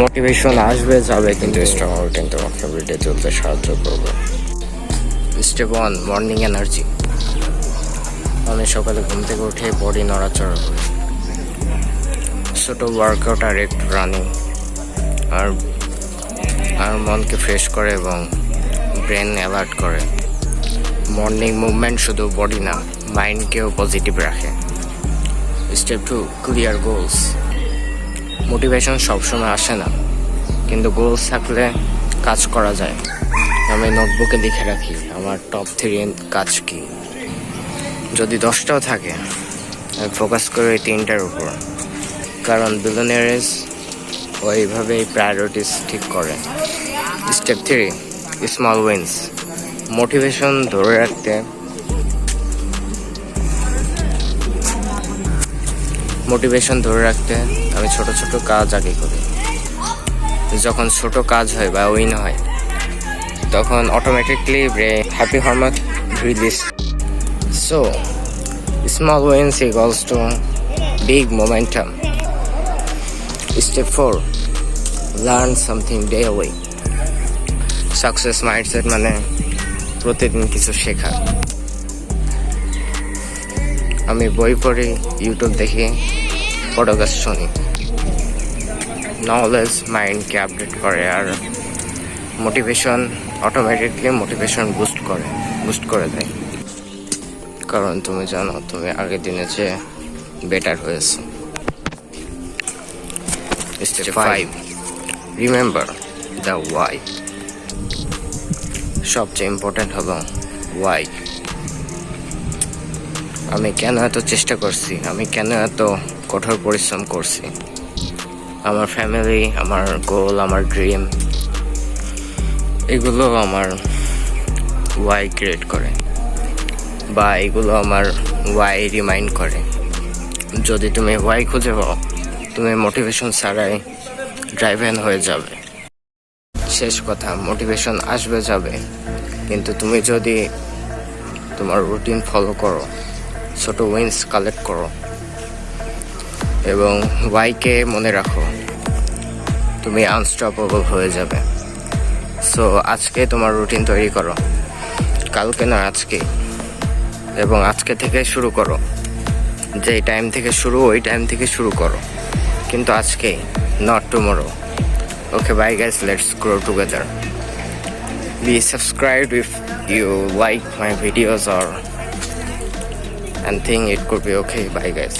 Motivation আসবে যাবে, কিন্তু স্ট্রং রুটিন তোমাকে এভরিডে চলতে সাহায্য করবে। Step 1, morning energy. আমি সকালে ঘুম থেকে উঠে বডি নড়াচড়া করি, ছোটো ওয়ার্কআউট আর একটু রানিং, আর মনকে ফ্রেশ করে এবং ব্রেন অ্যালার্ট করে। মর্নিং মুভমেন্ট শুধু বডি না, মাইন্ডকেও পজিটিভ রাখে। Step 2, clear goals. মোটিভেশন সবসময় আসে না, কিন্তু গোলস থাকলে কাজ করা যায়। আমি নোটবুকে লিখে রাখি আমার টপ 3 কাজ কী। যদি 10টাও থাকে, আমি ফোকাস করি ওই 3টার উপর, কারণ বিলিয়নিয়ার্স ওইভাবেই প্রায়োরিটিস ঠিক করে। Step 3, small wins. মোটিভেশন ধরে রাখতে আমি ছোট ছোট কাজ আগে করি। যখন ছোট কাজ হয় বা উইন হয়, তখন automatically happy hormone release. So small wins equals to big momentum. Step 4, learn something daily. Success mindset মানে প্রতিদিন কিছু শেখা। আমি বই পড়ি, ইউটিউব দেখি, পডকাস্ট শুনি। নলেজ মাইন্ডকে আপডেট করে আর অটোমেটিকলি মোটিভেশন বুস্ট করে দেয়। কারণ তুমি জানো তুমি আগের দিনে চেয়ে বেটার হয়েছে। Step 5, remember the why. সবচেয়ে ইম্পর্টেন্ট হলো ওয়াই। আমি কেন এত চেষ্টা করছি, আমি কেন এত কঠোর পরিশ্রম করছি। আমার ফ্যামিলি, আমার গোল, আমার ড্রিম, এগুলো আমার ওয়াই ক্রিয়েট করে, বা এগুলো আমার ওয়াই রিমাইন্ড করে। যদি তুমি ওয়াই খুঁজে পাও, তুমি মোটিভেশন ছাড়াই ড্রাইভেন হয়ে যাবে। শেষ কথা, মোটিভেশন আসবে যাবে, কিন্তু তুমি যদি তোমার রুটিন ফলো করো, ছোট উইন্স কালেক্ট করো এবং ওয়াইকে মনে রাখো, তুমি আনস্টপেবল হয়ে যাবে। সো আজকে তোমার রুটিন তৈরি করো, কালকে না আজকে, এবং আজকে থেকে শুরু করো। যেই টাইম থেকে শুরু, ওই টাইম থেকে শুরু করো, কিন্তু আজকে, not tomorrow. Okay, bye guys, let's grow together. Be subscribed if you like my videos and think it could be okay. Bye guys.